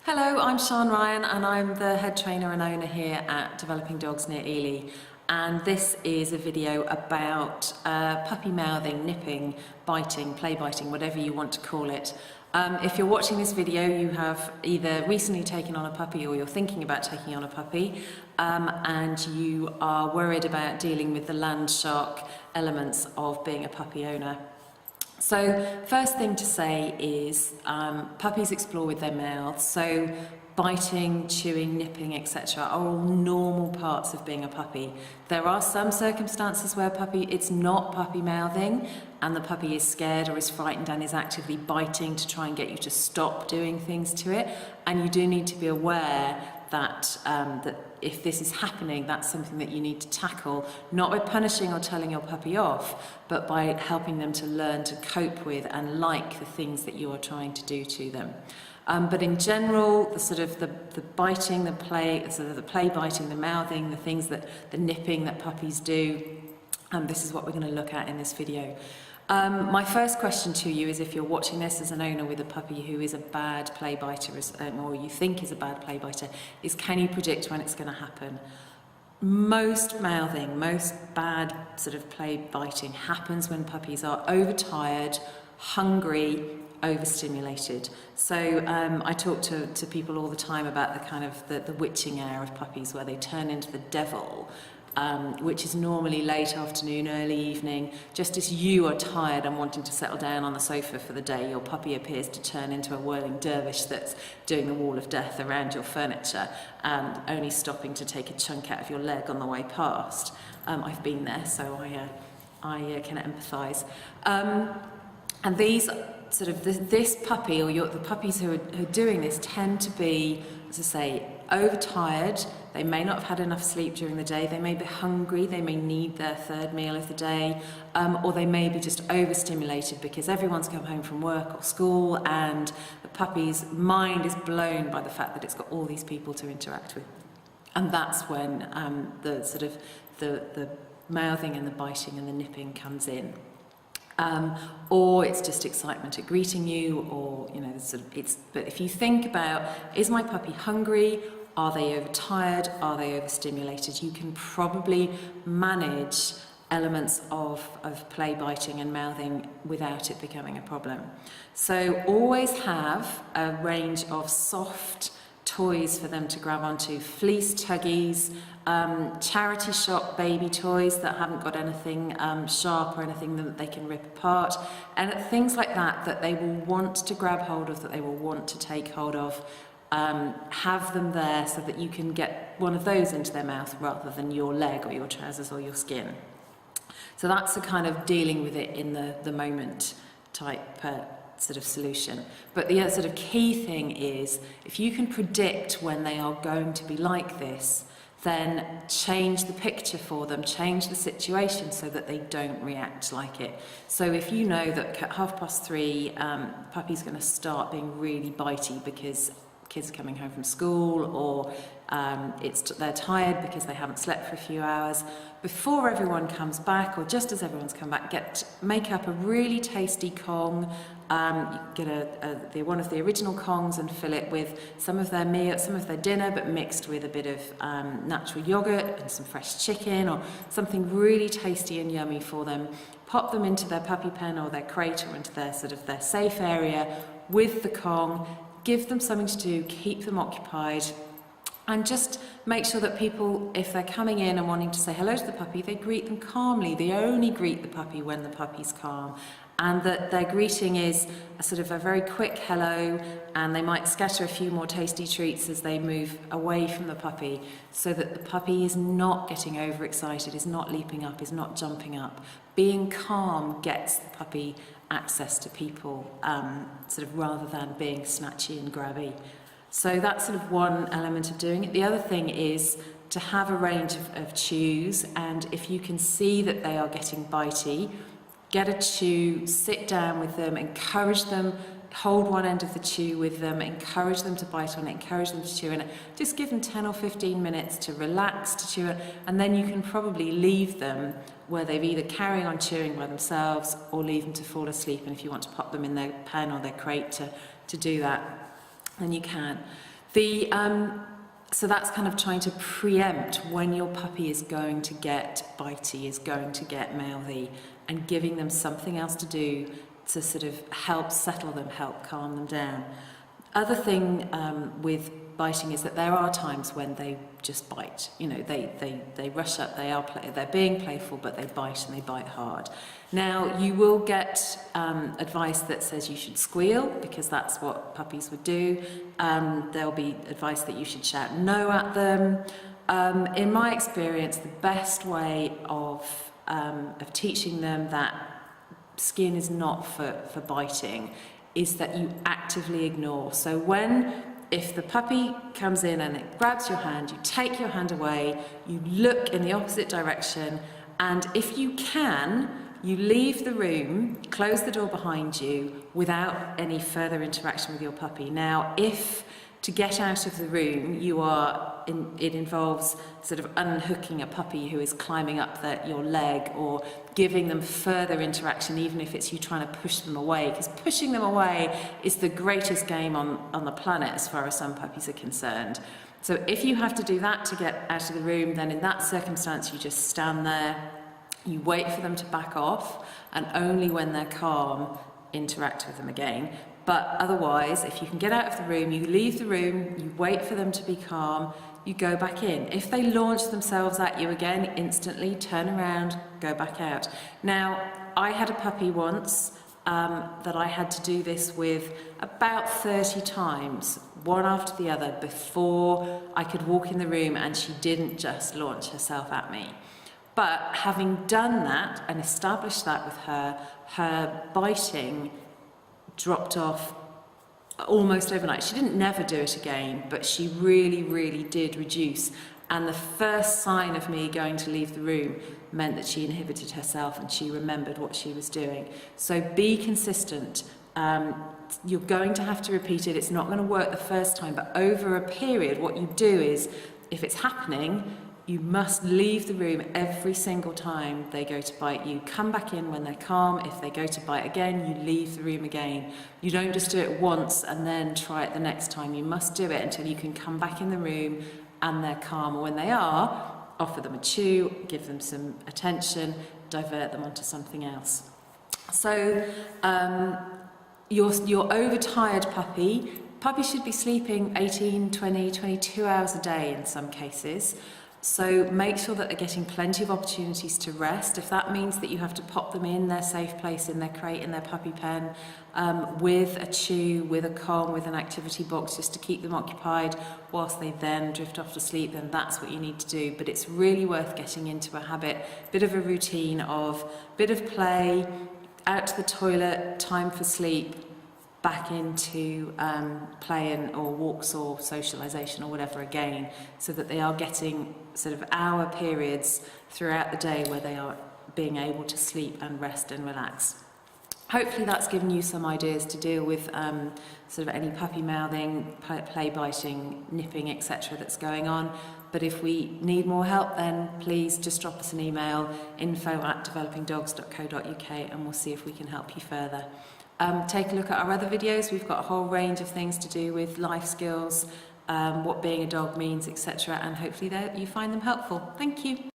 Hello, I'm Sian Ryan and I'm the head trainer and owner here at Developing Dogs near Ely, and this is a video about puppy mouthing, nipping, biting, play biting, whatever you want to call it. If you're watching this video, you have either recently taken on a puppy or you're thinking about taking on a puppy, and you are worried about dealing with the land shark elements of being a puppy owner. So first thing to say is puppies explore with their mouths, so biting, chewing, nipping, etc. are all normal parts of being a puppy. There are some circumstances where it's not puppy mouthing and the puppy is scared or is frightened and is actively biting to try and get you to stop doing things to it, and you do need to be aware that if this is happening, that's something that you need to tackle, not by punishing or telling your puppy off, but by helping them to learn to cope with and like the things that you are trying to do to them. But in general, the biting, the play biting, the mouthing, the nipping that puppies do, this is what we're going to look at in this video. My first question to you is, if you're watching this as an owner with a puppy who is a bad play biter, or you think is a bad play biter, is can you predict when it's going to happen? Most mouthing, most bad play biting happens when puppies are overtired, hungry, overstimulated. So I talk to people all the time about the witching hour of puppies, where they turn into the devil, which is normally late afternoon, early evening. Just as you are tired and wanting to settle down on the sofa for the day, your puppy appears to turn into a whirling dervish that's doing the wall of death around your furniture and only stopping to take a chunk out of your leg on the way past. I've been there, so I can empathise. And these this puppy, or the puppies who are doing this, tend to be, as I say, overtired. They may not have had enough sleep during the day, they may be hungry, they may need their third meal of the day, or they may be just overstimulated because everyone's come home from work or school and the puppy's mind is blown by the fact that it's got all these people to interact with. And that's when the mouthing and the biting and the nipping comes in. Or it's just excitement at greeting you, or but if you think about, is my puppy hungry? Are they overtired? Are they overstimulated? You can probably manage elements of play biting and mouthing without it becoming a problem. So always have a range of soft toys for them to grab onto, fleece tuggies, charity shop baby toys that haven't got anything sharp or anything that they can rip apart, and things like that they will want to grab hold of, that they will want to take hold of. Have them there so that you can get one of those into their mouth rather than your leg or your trousers or your skin. So that's a kind of dealing with it in the moment type solution. But the key thing is, if you can predict when they are going to be like this, then change the picture for them, change the situation so that they don't react like it. So if you know that at 3:30, puppy's going to start being really bitey because kids are coming home from school, or they're tired because they haven't slept for a few hours, before everyone comes back, or just as everyone's come back, make up a really tasty Kong. Get one of the original Kongs and fill it with some of their meal, some of their dinner, but mixed with a bit of natural yogurt and some fresh chicken, or something really tasty and yummy for them. Pop them into their puppy pen or their crate, or into their their safe area with the Kong. Give them something to do, keep them occupied, and just make sure that people, if they're coming in and wanting to say hello to the puppy, they greet them calmly. They only greet the puppy when the puppy's calm, and that their greeting is a very quick hello, and they might scatter a few more tasty treats as they move away from the puppy, so that the puppy is not getting overexcited, is not leaping up, is not jumping up. Being calm gets the puppy access to people, rather than being snatchy and grabby. So that's one element of doing it. The other thing is to have a range of chews, and if you can see that they are getting bitey, get a chew, sit down with them, encourage them, hold one end of the chew with them, encourage them to bite on it, encourage them to chew in it. Just give them 10 or 15 minutes to relax, to chew it, and then you can probably leave them where they've either carrying on chewing by themselves or leave them to fall asleep. And if you want to pop them in their pen or their crate to do that, then you can. So that's kind of trying to preempt when your puppy is going to get bitey, is going to get mouthy, and giving them something else to do to sort of help settle them, help calm them down. Other thing with biting is that there are times when they just bite. You know, they rush up, they're being playful, but they bite, and they bite hard. Now, you will get advice that says you should squeal, because that's what puppies would do. There'll be advice that you should shout no at them. In my experience, the best way of teaching them that skin is not for biting is that you actively ignore. So if the puppy comes in and it grabs your hand, you take your hand away, you look in the opposite direction, and if you can, you leave the room, close the door behind you without any further interaction with your puppy. Now, if to get out of the room, it involves sort of unhooking a puppy who is climbing up your leg, or giving them further interaction, even if it's you trying to push them away, because pushing them away is the greatest game on the planet as far as some puppies are concerned. So if you have to do that to get out of the room, then in that circumstance you just stand there, you wait for them to back off, and only when they're calm, interact with them again. But otherwise, if you can get out of the room, you leave the room, you wait for them to be calm, you go back in. If they launch themselves at you again, instantly turn around, go back out. Now, I had a puppy once that I had to do this with about 30 times, one after the other, before I could walk in the room and she didn't just launch herself at me. But having done that and established that with her, her biting dropped off almost overnight. She didn't never do it again, but she really, really did reduce. And the first sign of me going to leave the room meant that she inhibited herself and she remembered what she was doing. So be consistent. You're going to have to repeat it. It's not going to work the first time, but over a period, what you do is, if it's happening, you must leave the room every single time they go to bite you. Come back in when they're calm. If they go to bite again, you leave the room again. You don't just do it once and then try it the next time. You must do it until you can come back in the room and they're calm. Or when they are, offer them a chew, give them some attention, divert them onto something else. So your overtired puppy should be sleeping 18, 20, 22 hours a day in some cases. So make sure that they're getting plenty of opportunities to rest. If that means that you have to pop them in their safe place, in their crate, in their puppy pen, with a chew, with a calm, with an activity box, just to keep them occupied whilst they then drift off to sleep, then that's what you need to do. But it's really worth getting into a habit, bit of a routine of bit of play, out to the toilet, time for sleep, back into playing or walks or socialisation or whatever again, so that they are getting sort of hour periods throughout the day where they are being able to sleep and rest and relax. Hopefully that's given you some ideas to deal with sort of any puppy mouthing, play biting, nipping, etc. that's going on. But if we need more help, then please just drop us an email, info@developingdogs.co.uk, and we'll see if we can help you further. Take a look at our other videos. We've got a whole range of things to do with life skills, what being a dog means, etc. And hopefully you find them helpful. Thank you.